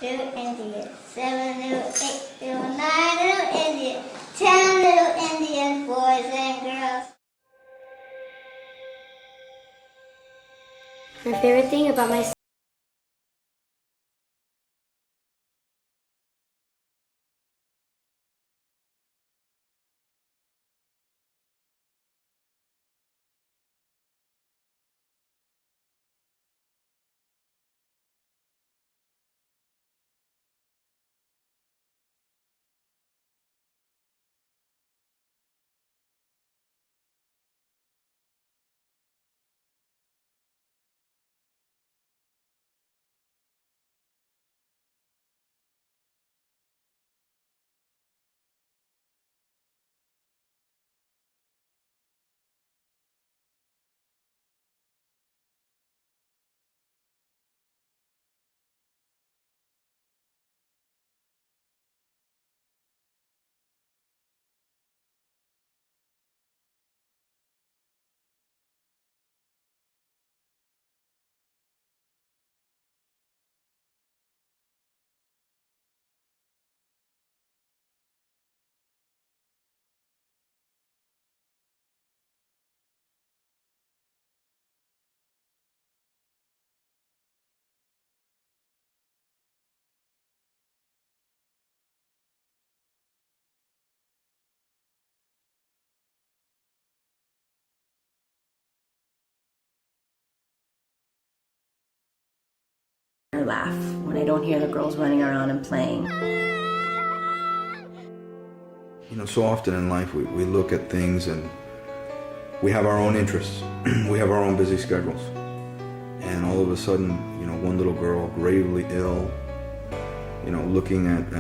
little Indians, 7 little, 8 little, 9 little Indians, 10 little Indian boys and girls. My favorite thing about my laugh when I don't hear the girls running around and playing. You know, so often in life we look at things and we have our own interests. We have our own busy schedules. And all of a sudden, you know, one little girl gravely ill, you know, looking at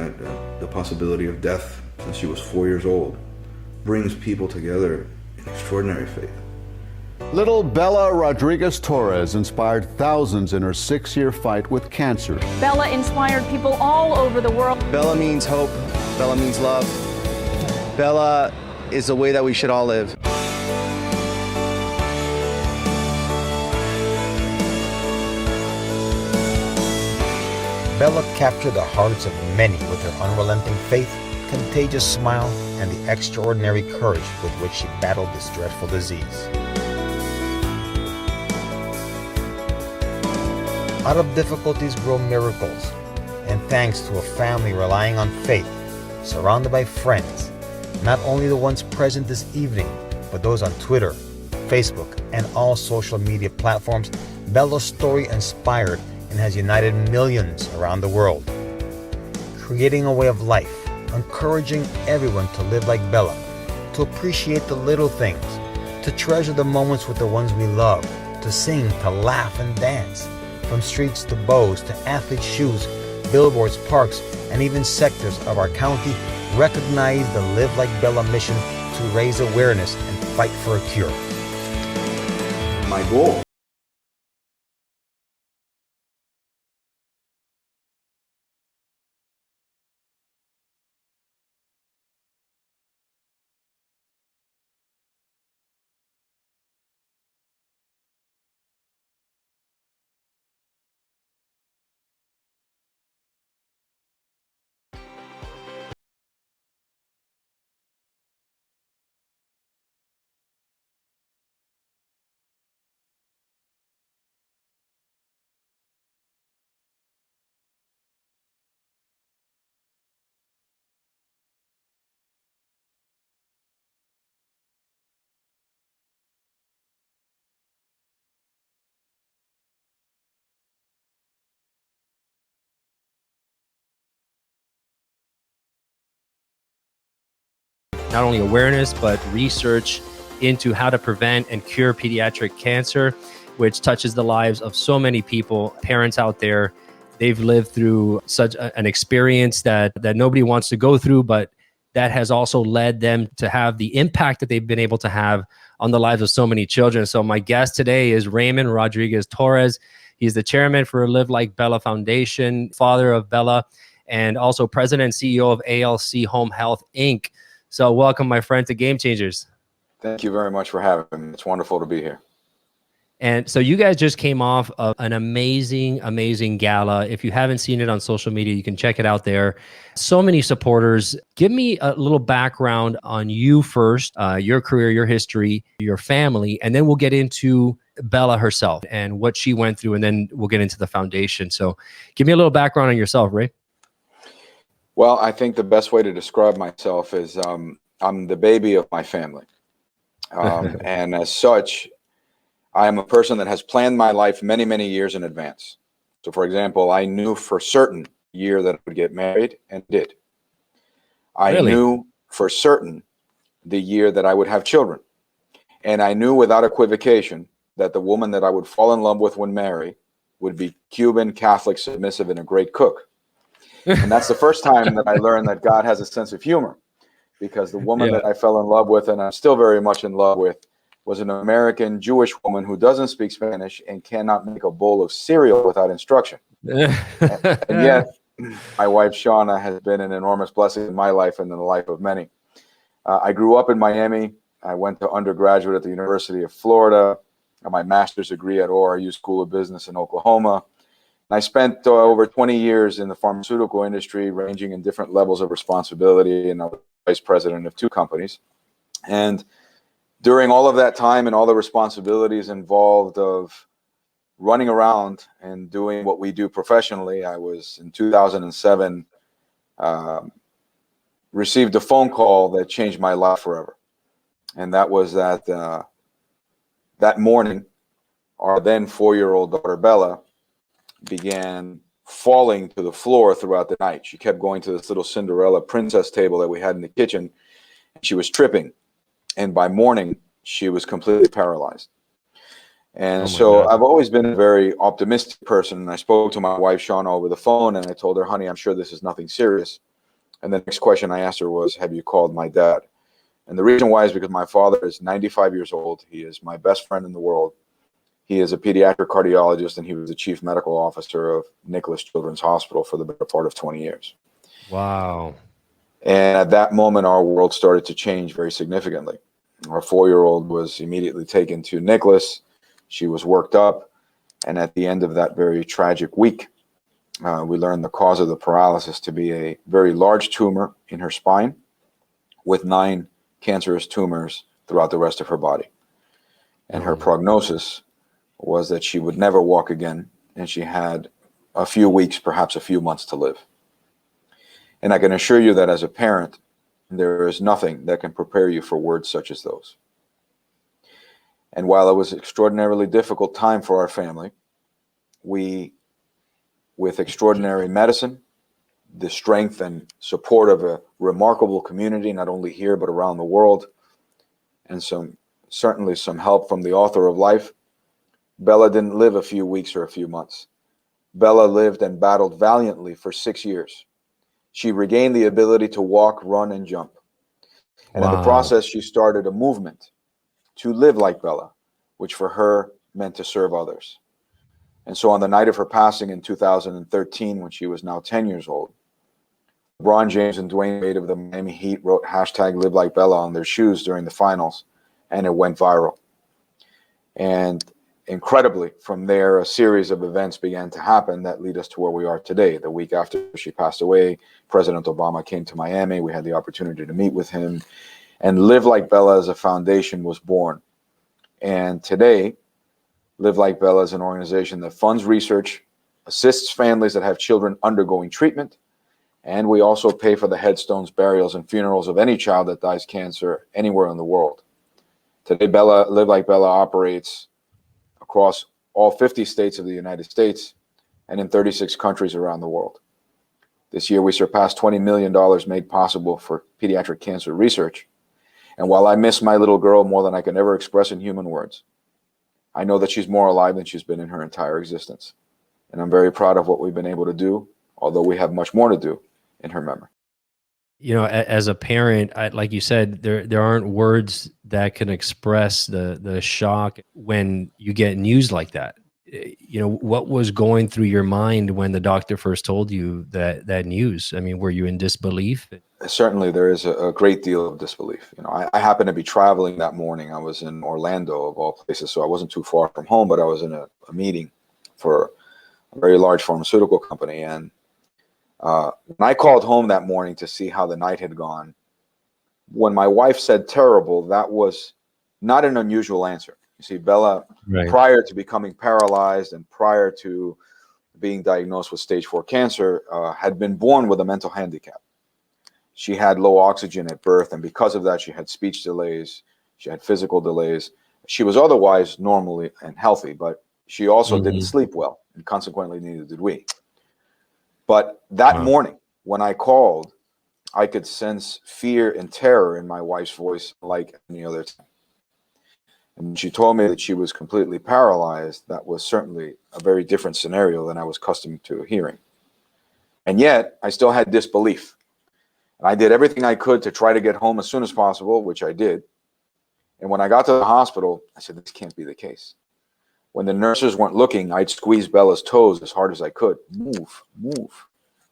the possibility of death since she was 4 years old, brings people together in extraordinary faith. Little Bella Rodriguez-Torres inspired thousands in her 6-year fight with cancer. Bella inspired people all over the world. Bella means hope. Bella means love. Bella is the way that we should all live. Bella captured the hearts of many with her unrelenting faith, contagious smile, and the extraordinary courage with which she battled this dreadful disease. Out of difficulties grow miracles, and thanks to a family relying on faith, surrounded by friends, not only the ones present this evening, but those on Twitter, Facebook, and all social media platforms, Bella's story inspired and has united millions around the world. Creating a way of life, encouraging everyone to live like Bella, to appreciate the little things, to treasure the moments with the ones we love, to sing, to laugh and dance. From streets to bows to athletes' shoes, billboards, parks, and even sectors of our county recognize the Live Like Bella mission to raise awareness and fight for a cure. My goal not only awareness, but research into how to prevent and cure pediatric cancer, which touches the lives of so many people, parents out there. They've lived through such an experience that nobody wants to go through, but that has also led them to have the impact that they've been able to have on the lives of so many children. So my guest today is Raymond Rodriguez-Torres. He's the chairman for Live Like Bella Foundation, father of Bella, and also president and CEO of ALC Home Health, Inc. So welcome, my friend, to Gamechangers. Thank you very much for having me. It's wonderful to be here. And so you guys just came off of an amazing, amazing gala. If you haven't seen it on social media, you can check it out there. So many supporters. Give me a little background on you first, your career, your history, your family, and then we'll get into Bella herself and what she went through, and then we'll get into the foundation. So give me a little background on yourself, Ray. Well, I think the best way to describe myself is I'm the baby of my family. And as such, I am a person that has planned my life many, many years in advance. So, for example, I knew for certain the year that I would get married and did. I knew for certain the year that I would have children. And I knew without equivocation that the woman that I would fall in love with when married would be Cuban, Catholic, submissive, and a great cook. And that's the first time that I learned that God has a sense of humor, because the woman that I fell in love with, and I'm still very much in love with, was an American Jewish woman who doesn't speak Spanish and cannot make a bowl of cereal without instruction. and yet, my wife, Shauna, has been an enormous blessing in my life and in the life of many. I grew up in Miami. I went to undergraduate at the University of Florida, got my master's degree at ORU School of Business in Oklahoma. I spent over 20 years in the pharmaceutical industry, ranging in different levels of responsibility, and I was vice president of 2 companies. And during all of that time and all the responsibilities involved of running around and doing what we do professionally, I was in 2007, received a phone call that changed my life forever. And that was that that morning, our then 4-year-old daughter, Bella, began falling to the floor throughout the night. She kept going to this little Cinderella princess table that we had in the kitchen. She was tripping. And by morning, she was completely paralyzed. And so I've always been a very optimistic person. And I spoke to my wife, Shauna, over the phone, and I told her, honey, I'm sure this is nothing serious. And the next question I asked her was, have you called my dad? And the reason why is because my father is 95 years old. He is my best friend in the world. He is a pediatric cardiologist, and he was the chief medical officer of Nicholas Children's Hospital for the better part of 20 years. Wow. And at that moment, our world started to change very significantly. Our 4-year-old was immediately taken to Nicholas. She was worked up. And at the end of that very tragic week, we learned the cause of the paralysis to be a very large tumor in her spine with 9 cancerous tumors throughout the rest of her body. And her prognosis was that she would never walk again, and she had a few weeks, perhaps a few months to live. And I can assure you that as a parent, there is nothing that can prepare you for words such as those. And while it was an extraordinarily difficult time for our family, we, with extraordinary medicine, the strength and support of a remarkable community, not only here but around the world, and certainly some help from the author of life, Bella didn't live a few weeks or a few months. Bella lived and battled valiantly for 6 years. She regained the ability to walk, run, and jump. And in the process, she started a movement to live like Bella, which for her meant to serve others. And so on the night of her passing in 2013, when she was now 10 years old, LeBron James and Dwayne Wade of the Miami Heat wrote #LiveLikeBella on their shoes during the finals, and it went viral. And incredibly, from there, a series of events began to happen that lead us to where we are today. The week after she passed away, President Obama came to Miami. We had the opportunity to meet with him, and Live Like Bella as a foundation was born. And today, Live Like Bella is an organization that funds research, assists families that have children undergoing treatment, and we also pay for the headstones, burials, and funerals of any child that dies cancer anywhere in the world. Today, Live Like Bella operates across all 50 states of the United States and in 36 countries around the world. This year, we surpassed $20 million made possible for pediatric cancer research. And while I miss my little girl more than I can ever express in human words, I know that she's more alive than she's been in her entire existence. And I'm very proud of what we've been able to do, although we have much more to do in her memory. You know, as a parent, like you said, there aren't words that can express the shock when you get news like that. what was going through your mind when the doctor first told you that news? I mean, were you in disbelief? Certainly, there is a great deal of disbelief. I happened to be traveling that morning. I was in Orlando, of all places, so I wasn't too far from home, but I was in a meeting for a very large pharmaceutical company. And when I called home that morning to see how the night had gone, when my wife said terrible, that was not an unusual answer. You see, Bella, Right. prior to becoming paralyzed and prior to being diagnosed with stage 4 cancer, had been born with a mental handicap. She had low oxygen at birth, and because of that, she had speech delays, she had physical delays. She was otherwise normally and healthy, but she also didn't sleep well, and consequently, neither did we. But that morning, when I called, I could sense fear and terror in my wife's voice like any other time. And when she told me that she was completely paralyzed, that was certainly a very different scenario than I was accustomed to hearing. And yet, I still had disbelief. And I did everything I could to try to get home as soon as possible, which I did. And when I got to the hospital, I said, this can't be the case. When the nurses weren't looking, I'd squeeze Bella's toes as hard as I could. Move, move.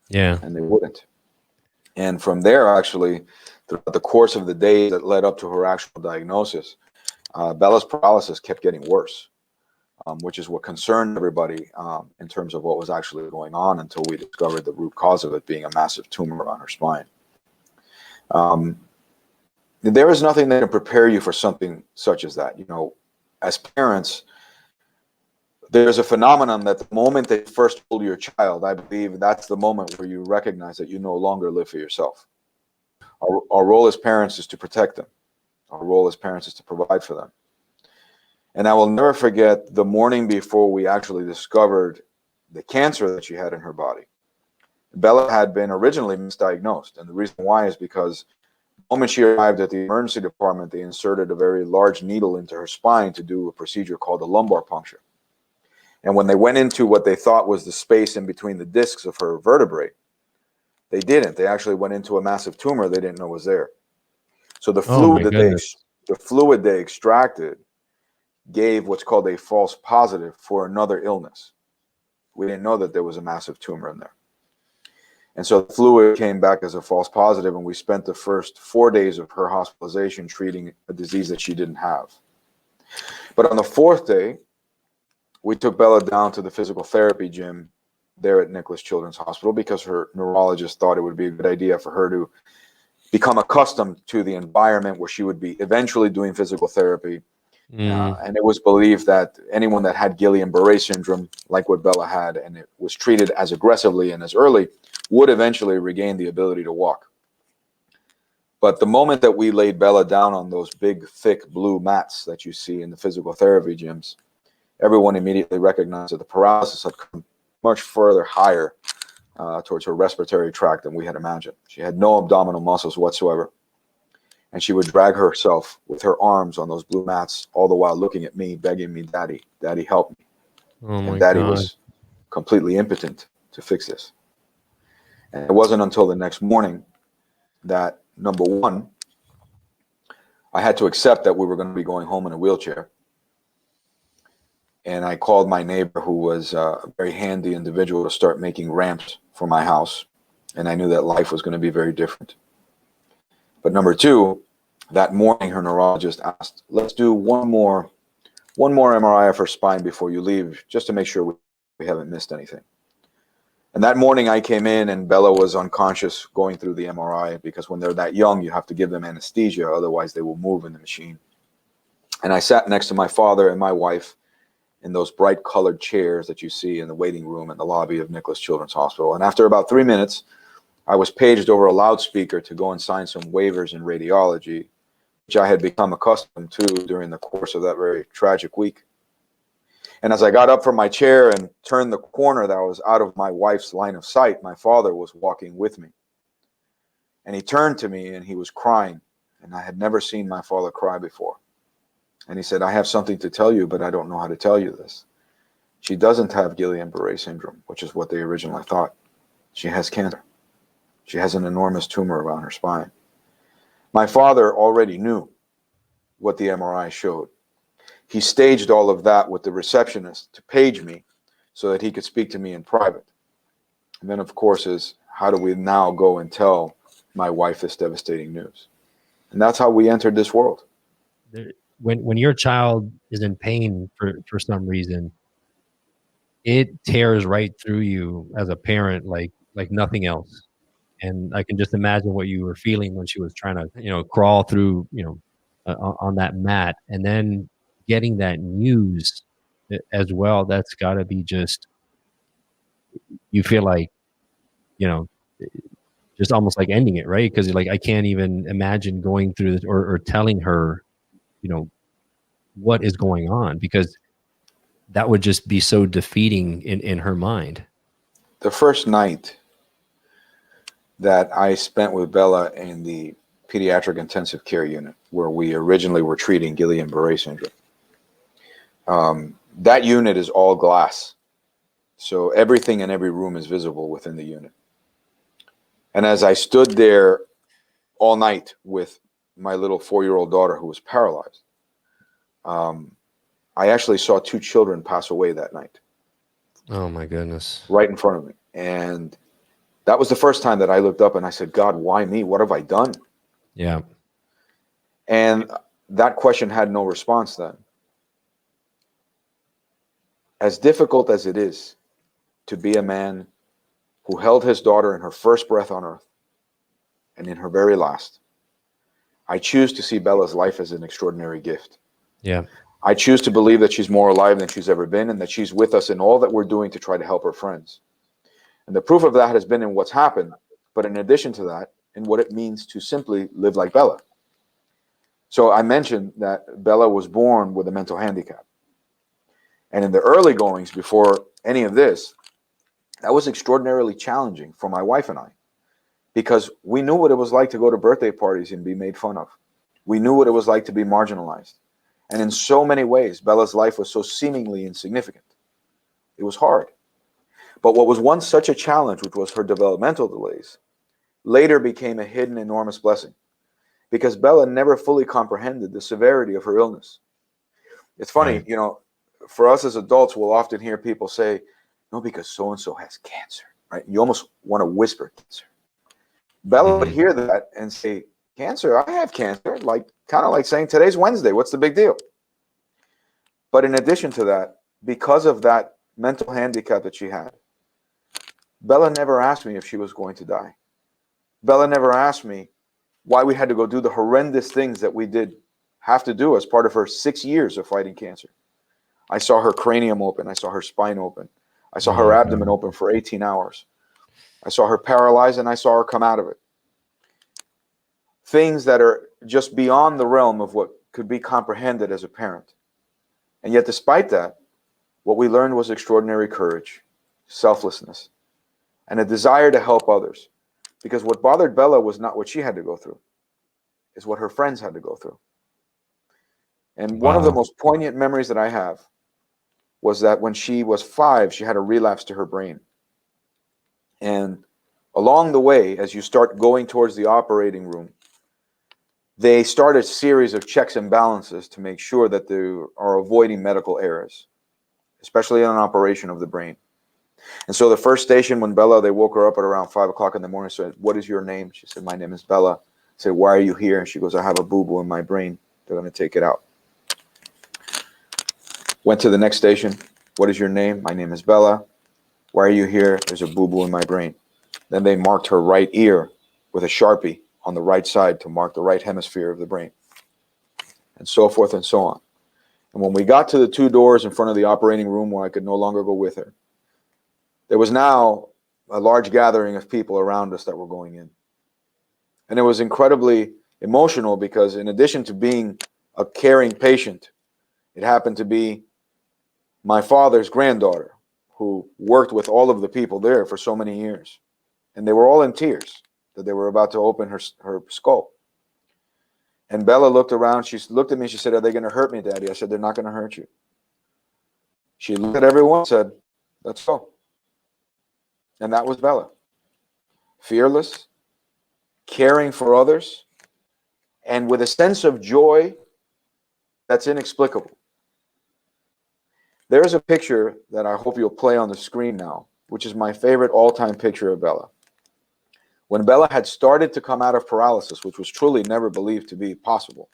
Yeah. And they wouldn't. And from there, actually, throughout the course of the day that led up to her actual diagnosis, Bella's paralysis kept getting worse, which is what concerned everybody in terms of what was actually going on until we discovered the root cause of it being a massive tumor on her spine. There is nothing that can prepare you for something such as that. As parents, there's a phenomenon that the moment they first hold your child, I believe that's the moment where you recognize that you no longer live for yourself. Our role as parents is to protect them. Our role as parents is to provide for them. And I will never forget the morning before we actually discovered the cancer that she had in her body. Bella had been originally misdiagnosed. And the reason why is because the moment she arrived at the emergency department, they inserted a very large needle into her spine to do a procedure called a lumbar puncture. And when they went into what they thought was the space in between the discs of her vertebrae, they didn't. They actually went into a massive tumor they didn't know was there. So the fluid they extracted gave what's called a false positive for another illness. We didn't know that there was a massive tumor in there. And so the fluid came back as a false positive, and we spent the first 4 days of her hospitalization treating a disease that she didn't have. But on the 4th day, we took Bella down to the physical therapy gym there at Nicholas Children's Hospital because her neurologist thought it would be a good idea for her to become accustomed to the environment where she would be eventually doing physical therapy. And it was believed that anyone that had Guillain-Barré syndrome, like what Bella had, and it was treated as aggressively and as early, would eventually regain the ability to walk. But the moment that we laid Bella down on those big, thick blue mats that you see in the physical therapy gyms, everyone immediately recognized that the paralysis had come much further higher towards her respiratory tract than we had imagined. She had no abdominal muscles whatsoever. And she would drag herself with her arms on those blue mats, all the while looking at me, begging me, Daddy, Daddy, help me. And Daddy was completely impotent to fix this. And it wasn't until the next morning that, number one, I had to accept that we were going to be going home in a wheelchair. And I called my neighbor, who was a very handy individual, to start making ramps for my house. And I knew that life was going to be very different. But number two, that morning, her neurologist asked, let's do one more MRI of her spine before you leave, just to make sure we haven't missed anything. And that morning I came in and Bella was unconscious going through the MRI, because when they're that young, you have to give them anesthesia, otherwise they will move in the machine. And I sat next to my father and my wife in those bright colored chairs that you see in the waiting room in the lobby of Nicholas Children's Hospital. And after about 3 minutes, I was paged over a loudspeaker to go and sign some waivers in radiology, which I had become accustomed to during the course of that very tragic week. And as I got up from my chair and turned the corner that was out of my wife's line of sight, my father was walking with me. And he turned to me and he was crying. And I had never seen my father cry before. And he said, I have something to tell you, but I don't know how to tell you this. She doesn't have Guillain-Barré syndrome, which is what they originally thought. She has cancer. She has an enormous tumor around her spine. My father already knew what the MRI showed. he staged all of that with the receptionist to page me so that he could speak to me in private. And then, of course, is how do we now go and tell my wife this devastating news? And that's how we entered this world. When your child is in pain for some reason, it tears right through you as a parent like nothing else. And I can just imagine what you were feeling when she was trying to, crawl through, on that mat, and then getting that news as well. That's got to be just, you feel like, you know, just almost like ending it, right? Because like, I can't even imagine going through this or telling her, what is going on, because that would just be so defeating in her mind. The first night that I spent with Bella in the pediatric intensive care unit, where we originally were treating Guillain-Barré syndrome, that unit is all glass. So everything in every room is visible within the unit. And as I stood there all night with my little 4-year-old daughter who was paralyzed, I actually saw 2 children pass away that night. Oh my goodness. Right in front of me. And that was the first time that I looked up and I said, God, why me? What have I done? Yeah. And that question had no response then. As difficult as it is to be a man who held his daughter in her first breath on earth and in her very last, I choose to see Bella's life as an extraordinary gift. Yeah. I choose to believe that she's more alive than she's ever been, and that she's with us in all that we're doing to try to help her friends. And the proof of that has been in what's happened, but in addition to that, in what it means to simply live like Bella. So I mentioned that Bella was born with a mental handicap. And in the early goings, before any of this, that was extraordinarily challenging for my wife and I, because we knew what it was like to go to birthday parties and be made fun of. We knew what it was like to be marginalized. And in so many ways, Bella's life was so seemingly insignificant. It was hard. But what was once such a challenge, which was her developmental delays, later became a hidden enormous blessing, because Bella never fully comprehended the severity of her illness. It's funny, Right. For us as adults, we'll often hear people say, no, because so-and-so has cancer, right? You almost want to whisper cancer. Bella would hear that and say, cancer? I have cancer. Kind of like saying, today's Wednesday. What's the big deal? But in addition to that, because of that mental handicap that she had, Bella never asked me if she was going to die. Bella never asked me why we had to go do the horrendous things that we did have to do as part of her 6 years of fighting cancer. I saw her cranium open. I saw her spine open. I saw her abdomen open for 18 hours. I saw her paralyzed, and I saw her come out of it. Things that are just beyond the realm of what could be comprehended as a parent. And yet, despite that, what we learned was extraordinary courage, selflessness, and a desire to help others. Because what bothered Bella was not what she had to go through, it's what her friends had to go through. And one of the most poignant memories that I have was that when she was 5, she had a relapse to her brain. And along the way, as you start going towards the operating room, they start a series of checks and balances to make sure that they are avoiding medical errors, especially in an operation of the brain. And so the first station, when Bella, they woke her up at around 5 o'clock in the morning, said, what is your name? She said, my name is Bella. I said, why are you here? And she goes, I have a boo-boo in my brain. They're going to take it out. Went to the next station. What is your name? My name is Bella. Why are you here? There's a boo-boo in my brain. Then they marked her right ear with a Sharpie on the right side to mark the right hemisphere of the brain, and so forth and so on. And when we got to the 2 doors in front of the operating room where I could no longer go with her, there was now a large gathering of people around us that were going in. And it was incredibly emotional because in addition to being a caring patient, it happened to be my father's granddaughter who worked with all of the people there for so many years. And they were all in tears that they were about to open her skull. And Bella looked around. She looked at me. She said, are they going to hurt me, Daddy? I said, they're not going to hurt you. She looked at everyone and said, let's go. And that was Bella. Fearless, caring for others, and with a sense of joy that's inexplicable. There's a picture that I hope you'll play on the screen now, which is my favorite all-time picture of Bella. When Bella had started to come out of paralysis, which was truly never believed to be possible,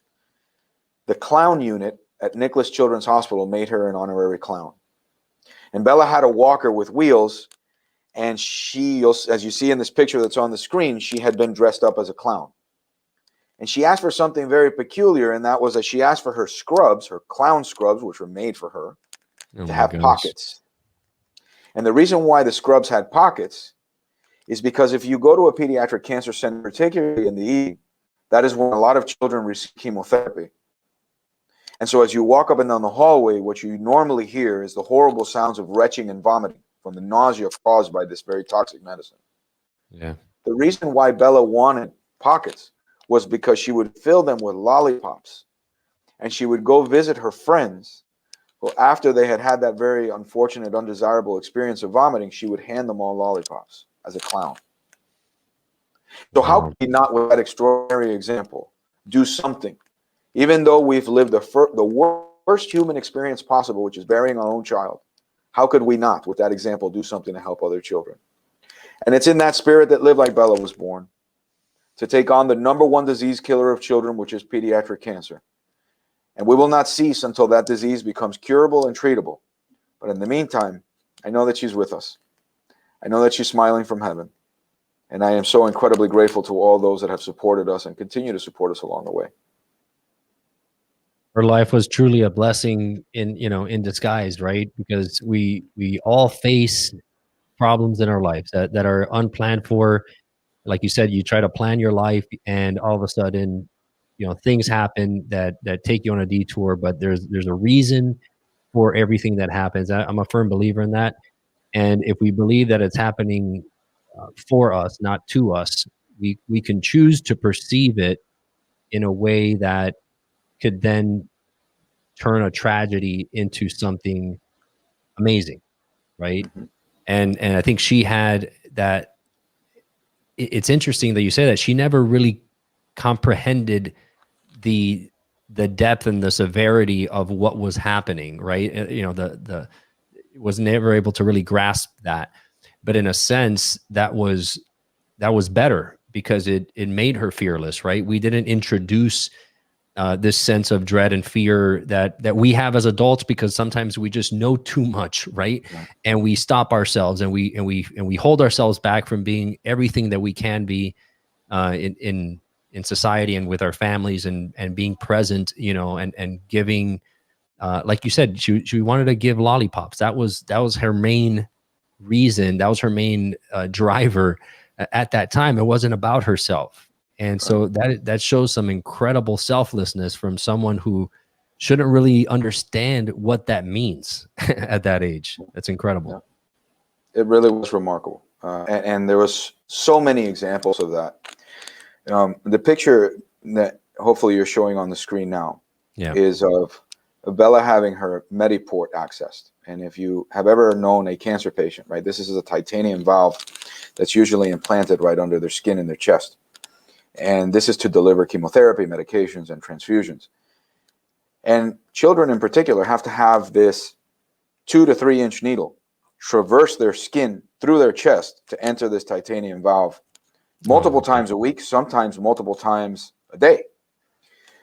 the clown unit at Nicholas Children's Hospital made her an honorary clown. And Bella had a walker with wheels, and she, as you see in this picture that's on the screen, she had been dressed up as a clown. And she asked for something very peculiar, and that was that she asked for her scrubs, her clown scrubs, which were made for her, to have pockets. And the reason why the scrubs had pockets is because if you go to a pediatric cancer center, particularly in the evening, that is when a lot of children receive chemotherapy. And so as you walk up and down the hallway, what you normally hear is the horrible sounds of retching and vomiting from the nausea caused by this very toxic medicine. Yeah. The reason why Bella wanted pockets was because she would fill them with lollipops, and she would go visit her friends who, after they had had that very unfortunate, undesirable experience of vomiting, she would hand them all lollipops as a clown. So how can we not, with that extraordinary example, do something? Even though we've lived the worst human experience possible, which is burying our own child, how could we not, with that example, do something to help other children? And it's in that spirit that Live Like Bella was born, to take on the #1 disease killer of children, which is pediatric cancer. And we will not cease until that disease becomes curable and treatable. But in the meantime, I know that she's with us. I know that she's smiling from heaven. And I am so incredibly grateful to all those that have supported us and continue to support us along the way. Her life was truly a blessing in disguise, right? Because we all face problems in our lives that are unplanned for. Like you said, you try to plan your life, and all of a sudden, things happen that take you on a detour. But there's a reason for everything that happens. I'm a firm believer in that. And if we believe that it's happening for us, not to us, we can choose to perceive it in a way that could then turn a tragedy into something amazing, right? Mm-hmm. And I think she had that. It's interesting that you say that. She never really comprehended the depth and the severity of what was happening, right? The was never able to really grasp that. But in a sense, that was better, because it made her fearless, right? We didn't introduce this sense of dread and fear that we have as adults, because sometimes we just know too much, right? Yeah. And we stop ourselves, and we hold ourselves back from being everything that we can be in society and with our families, and being present, and giving, like you said, she wanted to give lollipops. That was her main reason. That was her main driver at that time. It wasn't about herself. And so that shows some incredible selflessness from someone who shouldn't really understand what that means at that age. That's incredible. Yeah. It really was remarkable. And there was so many examples of that. The picture that hopefully you're showing on the screen now is of Bella having her Mediport accessed. And if you have ever known a cancer patient, right, this is a titanium valve that's usually implanted right under their skin in their chest. And this is to deliver chemotherapy, medications, and transfusions. And children in particular have to have this 2 to 3 inch needle traverse their skin through their chest to enter this titanium valve multiple times a week, sometimes multiple times a day.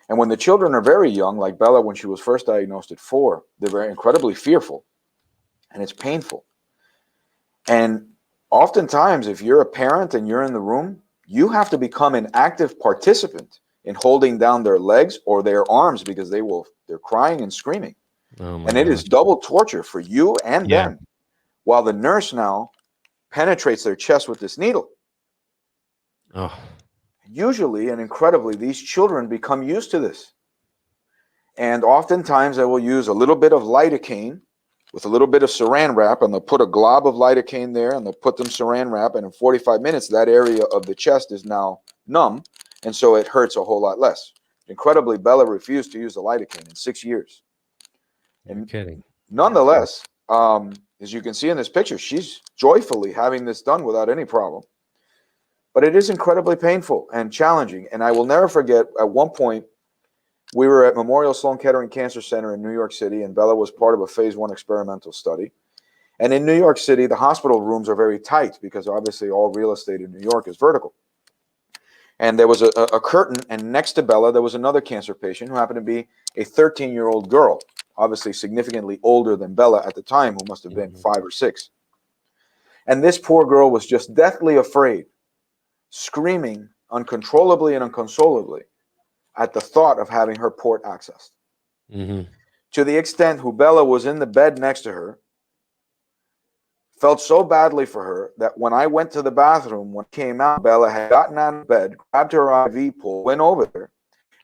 And when the children are very young, like Bella, when she was first diagnosed at 4, they're very incredibly fearful, and it's painful. And oftentimes, if you're a parent and you're in the room, you have to become an active participant in holding down their legs or their arms, because they're crying and screaming. And it is double torture for you and them, while the nurse now penetrates their chest with this needle. Usually and incredibly, these children become used to this. And oftentimes I will use a little bit of lidocaine with a little bit of saran wrap, and they'll put a glob of lidocaine there, and they'll put them saran wrap, and in 45 minutes, that area of the chest is now numb, and so it hurts a whole lot less. Incredibly, Bella refused to use the lidocaine in 6 years. You're kidding. Nonetheless, as you can see in this picture, she's joyfully having this done without any problem. But it is incredibly painful and challenging. And I will never forget, at one point, We were at Memorial Sloan Kettering Cancer Center in New York City, and Bella was part of a phase 1 experimental study. And in New York City, the hospital rooms are very tight because obviously all real estate in New York is vertical. And there was a curtain, and next to Bella, there was another cancer patient who happened to be a 13-year-old girl, obviously significantly older than Bella at the time, who must have been 5 or 6. And this poor girl was just deathly afraid, screaming uncontrollably and unconsolably at the thought of having her port accessed. To the extent who Bella was in the bed next to her, felt so badly for her that when I went to the bathroom, when I came out, Bella had gotten out of bed, grabbed her IV pole, went over there,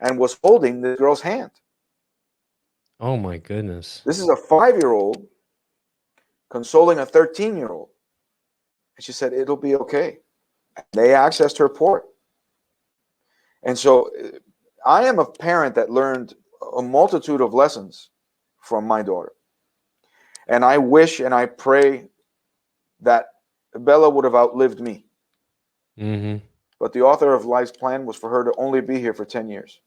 and was holding this girl's hand. Oh my goodness. This is a 5-year-old consoling a 13-year-old. And she said, it'll be okay. They accessed her port. And so I am a parent that learned a multitude of lessons from my daughter. And I wish and I pray that Bella would have outlived me. But the author of life's plan was for her to only be here for 10 years.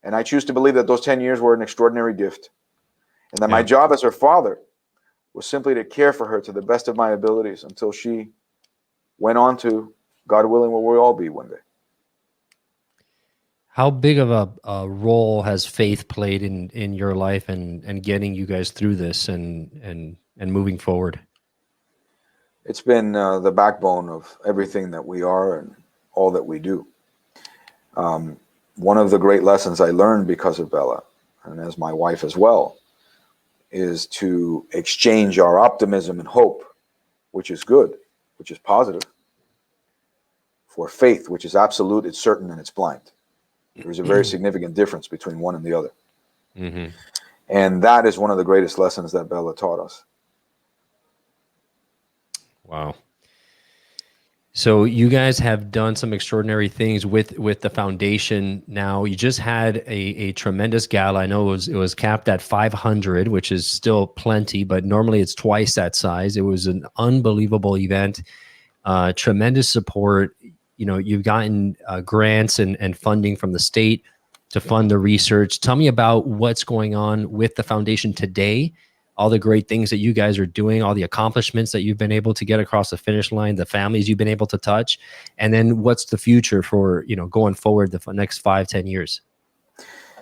And I choose to believe that those 10 years were an extraordinary gift. And that my job as her father was simply to care for her to the best of my abilities until she went on to, God willing, where we'll all be one day. How big of a role has faith played in your life and getting you guys through this and moving forward? It's been the backbone of everything that we are and all that we do. One of the great lessons I learned because of Bella, and as my wife as well, is to exchange our optimism and hope, which is good, which is positive, for faith, which is absolute, it's certain, and it's blind. There is a very significant difference between one and the other. And that is one of the greatest lessons that Bella taught us. Wow. So you guys have done some extraordinary things with the foundation. Now you just had a tremendous gala. I know it was capped at 500, which is still plenty, but normally it's twice that size. It was an unbelievable event, tremendous support. You know, you've gotten grants and funding from the state to fund the research. Tell me about what's going on with the foundation today, all the great things that you guys are doing, all the accomplishments that you've been able to get across the finish line, the families you've been able to touch, and then what's the future for, you know, going forward the next 5-10 years?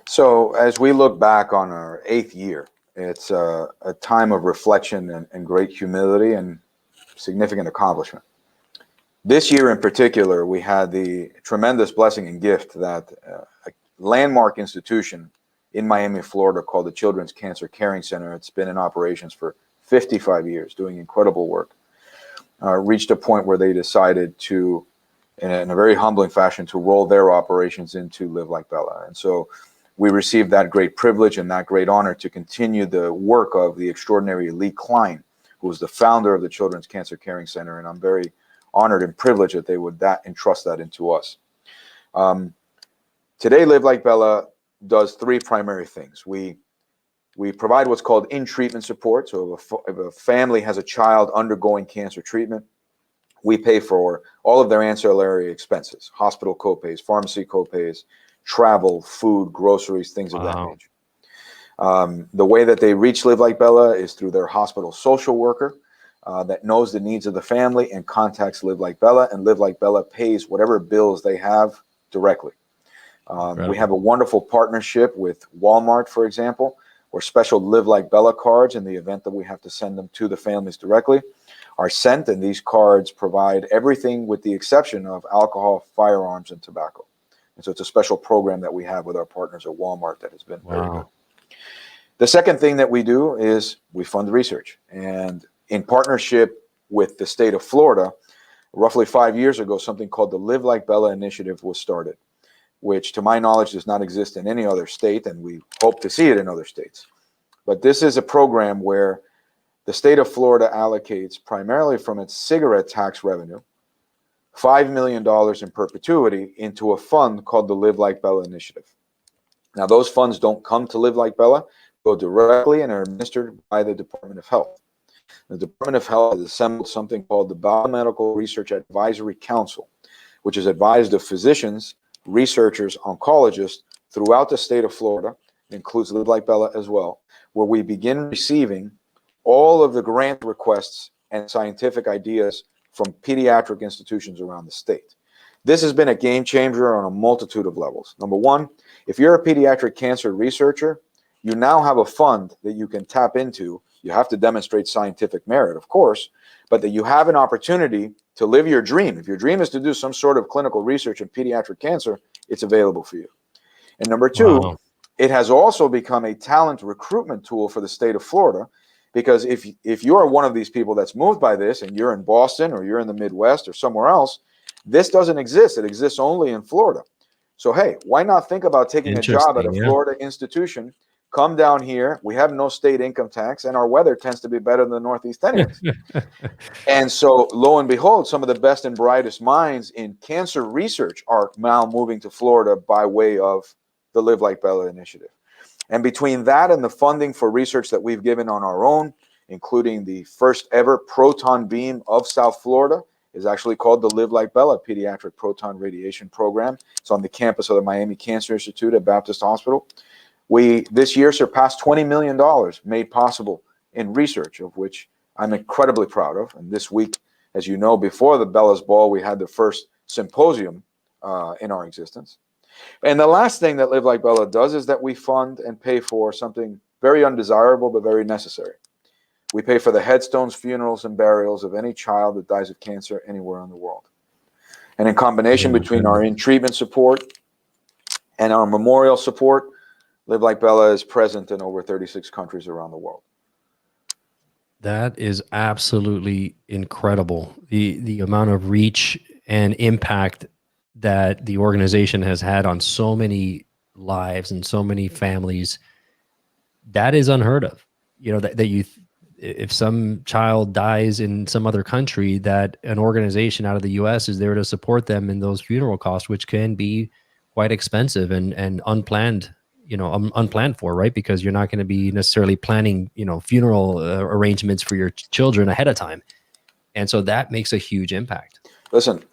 So as we look back on our 8th year, it's a time of reflection and great humility and significant accomplishment. This year in particular, we had the tremendous blessing and gift that a landmark institution in Miami, Florida, called the Children's Cancer Caring Center. It's been in operations for 55 years, doing incredible work. Reached a point where they decided to, in a very humbling fashion, to roll their operations into Live Like Bella. And so we received that great privilege and that great honor to continue the work of the extraordinary Lee Klein, who was the founder of the Children's Cancer Caring Center. And I'm very honored and privileged that they would entrust that into us. Today, Live Like Bella does 3 primary things. We provide what's called in-treatment support. So if a family has a child undergoing cancer treatment, we pay for all of their ancillary expenses, hospital copays, pharmacy copays, travel, food, groceries, things of that nature. The way that they reach Live Like Bella is through their hospital social worker that knows the needs of the family and contacts Live Like Bella, and Live Like Bella pays whatever bills they have directly. We have a wonderful partnership with Walmart, for example, where special Live Like Bella cards, in the event that we have to send them to the families directly, are sent, and these cards provide everything with the exception of alcohol, firearms, and tobacco. And so it's a special program that we have with our partners at Walmart that has been very good. The second thing that we do is we fund research. And in partnership with the state of Florida, roughly 5 years ago, something called the Live Like Bella Initiative was started, which to my knowledge does not exist in any other state, and we hope to see it in other states. But this is a program where the state of Florida allocates, primarily from its cigarette tax revenue, $5 million in perpetuity into a fund called the Live Like Bella Initiative. Now, those funds don't come to Live Like Bella, go directly and are administered by the Department of Health. The Department of Health has assembled something called the Biomedical Research Advisory Council, which is advised of physicians, researchers, oncologists throughout the state of Florida, it includes Live Like Bella as well, where we begin receiving all of the grant requests and scientific ideas from pediatric institutions around the state. This has been a game changer on a multitude of levels. Number one, if you're a pediatric cancer researcher, you now have a fund that you can tap into. You have to demonstrate scientific merit, of course, but that you have an opportunity to live your dream. If your dream is to do some sort of clinical research in pediatric cancer, it's available for you. And number two, Wow. it has also become a talent recruitment tool for the state of Florida, because if you're one of these people that's moved by this and you're in Boston or you're in the Midwest or somewhere else, this doesn't exist. It exists only in Florida. So, hey, why not think about taking a job at a Interesting, yeah. Florida institution? Come down here. We have no state income tax, and our weather tends to be better than the Northeast anyways. And so, lo and behold, some of the best and brightest minds in cancer research are now moving to Florida by way of the Live Like Bella initiative. And between that and the funding for research that we've given on our own, including the first ever proton beam of South Florida, is actually called the Live Like Bella Pediatric Proton Radiation Program. It's on the campus of the Miami Cancer Institute at Baptist Hospital. We, this year, surpassed $20 million made possible in research, of which I'm incredibly proud of. And this week, as you know, before the Bella's Ball, we had the first symposium in our existence. And the last thing that Live Like Bella does is that we fund and pay for something very undesirable but very necessary. We pay for the headstones, funerals, and burials of any child that dies of cancer anywhere in the world. And in combination between our in-treatment support and our memorial support, Live Like Bella is present in over 36 countries around the world. That is absolutely incredible. The amount of reach and impact that the organization has had on so many lives and so many families, that is unheard of. You know, that you, if some child dies in some other country, that an organization out of the US is there to support them in those funeral costs, which can be quite expensive and unplanned, you know, unplanned for, right? Because you're not going to be necessarily planning, you know, funeral arrangements for your children ahead of time. And so that makes a huge impact. Listen,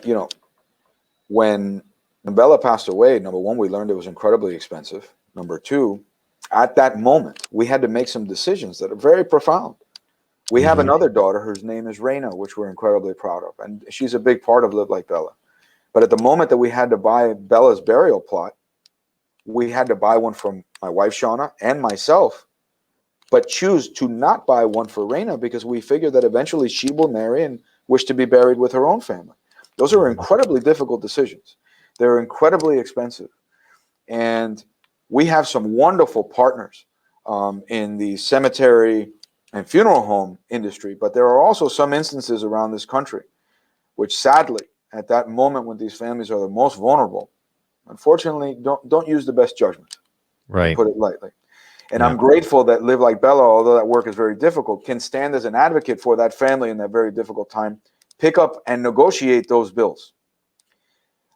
you know, when Bella passed away, number one, we learned it was incredibly expensive. Number two, at that moment, we had to make some decisions that are very profound. We have another daughter whose name is Raymond, which we're incredibly proud of. And she's a big part of Live Like Bella. But at the moment that we had to buy Bella's burial plot, we had to buy one from my wife, Shauna, and myself, but choose to not buy one for Raina because we figured that eventually she will marry and wish to be buried with her own family. Those are incredibly difficult decisions. They're incredibly expensive. And we have some wonderful partners in the cemetery and funeral home industry, but there are also some instances around this country which sadly, at that moment when these families are the most vulnerable, unfortunately, don't use the best judgment, Right. put it lightly. And I'm grateful that Live Like Bella, although that work is very difficult, can stand as an advocate for that family in that very difficult time, pick up and negotiate those bills.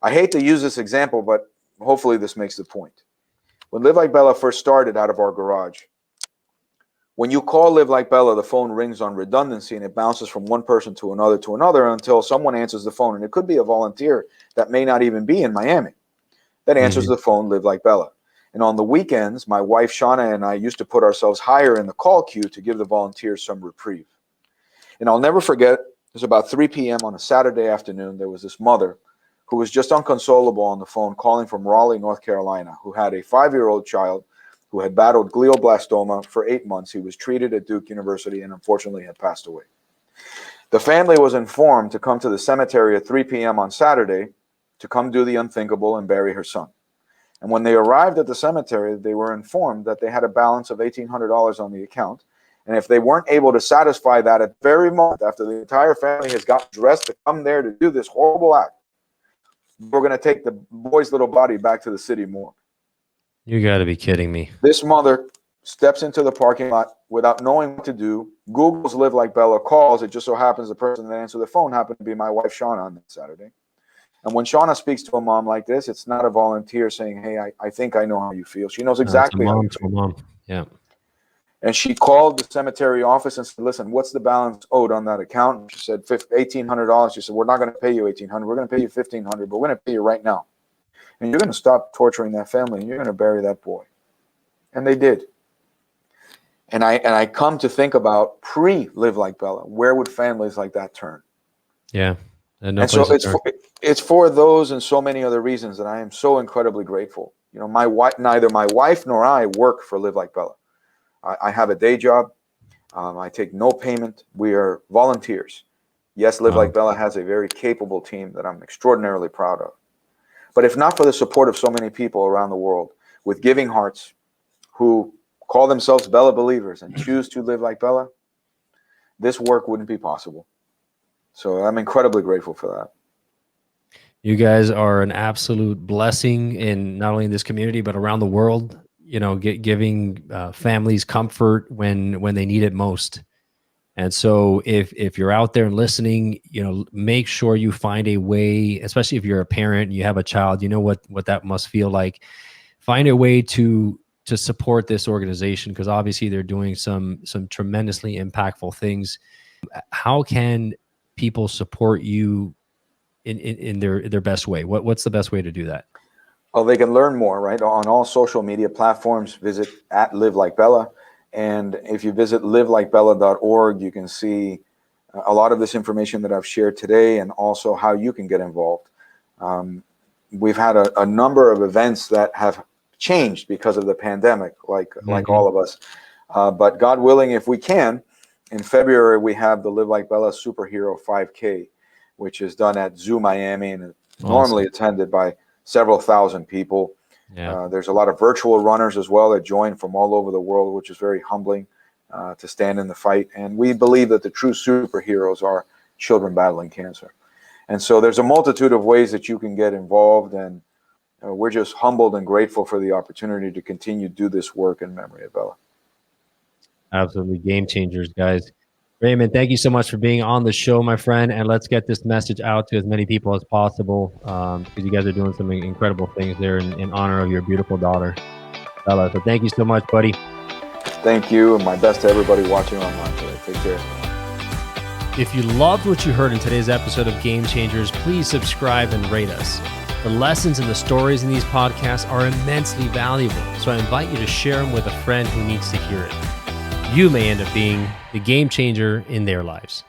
I hate to use this example, but hopefully this makes the point. When Live Like Bella first started out of our garage, when you call Live Like Bella, the phone rings on redundancy and it bounces from one person to another until someone answers the phone. And it could be a volunteer that may not even be in Miami that answers the phone, Live Like Bella. And on the weekends, my wife, Shauna, and I used to put ourselves higher in the call queue to give the volunteers some reprieve. And I'll never forget, it was about 3 p.m. on a Saturday afternoon. There was this mother who was just inconsolable on the phone calling from Raleigh, North Carolina, who had a 5-year-old child who had battled glioblastoma for 8 months. He was treated at Duke University and unfortunately had passed away. The family was informed to come to the cemetery at 3 p.m. on Saturday to come do the unthinkable and bury her son. And when they arrived at the cemetery, they were informed that they had a balance of $1,800 on the account. And if they weren't able to satisfy that at the very moment after the entire family has got dressed to come there to do this horrible act, we're going to take the boy's little body back to the city morgue. You got to be kidding me. This mother steps into the parking lot without knowing what to do, Googles Live Like Bella, calls. It just so happens the person that answered the phone happened to be my wife, Shauna, on that Saturday. And when Shauna speaks to a mom like this, it's not a volunteer saying, hey, I think I know how you feel. She knows exactly how you feel. Mom. Yeah. And she called the cemetery office and said, listen, what's the balance owed on that account? She said, $1,800. She said, we're not going to pay you $1,800. We're going to pay you $1,500, but we're going to pay you right now. and you're going to stop torturing that family and you're going to bury that boy. And they did. And I come to think about pre-Live Like Bella, where would families like that turn? Yeah. And so it's for those and so many other reasons that I am so incredibly grateful. You know, neither my wife nor I work for Live Like Bella. I have a day job. I take no payment. We are volunteers. Yes, Live Like Bella has a very capable team that I'm extraordinarily proud of. But if not for the support of so many people around the world with giving hearts who call themselves Bella believers and choose to live like Bella, this work wouldn't be possible. So I'm incredibly grateful for that. You guys are an absolute blessing in not only in this community, but around the world, you know, giving families comfort when they need it most. And so if you're out there and listening, you know, make sure you find a way, especially if you're a parent and you have a child, you know what that must feel like. Find a way to support this organization, because obviously they're doing some tremendously impactful things. How can people support you in their best way? What's the best way to do that? Well, they can learn more, right? On all social media platforms, visit @LiveLikeBella. And if you visit livelikebella.org, you can see a lot of this information that I've shared today, and also how you can get involved. We've had a number of events that have changed because of the pandemic, like all of us. But God willing, if we can, in February, we have the Live Like Bella Superhero 5K, which is done at Zoo Miami, and normally attended by several thousand people. Yeah. There's a lot of virtual runners as well that join from all over the world, which is very humbling to stand in the fight. And we believe that the true superheroes are children battling cancer. And so there's a multitude of ways that you can get involved, and we're just humbled and grateful for the opportunity to continue to do this work in memory of Bella. Absolutely. Game changers, guys. Raymond, thank you so much for being on the show, my friend. And let's get this message out to as many people as possible, because you guys are doing some incredible things there in honor of your beautiful daughter, Bella. So thank you so much, buddy. Thank you, and my best to everybody watching online today. Take care. If you loved what you heard in today's episode of Game Changers, please subscribe and rate us. The lessons and the stories in these podcasts are immensely valuable, so I invite you to share them with a friend who needs to hear it. You may end up being the game changer in their lives.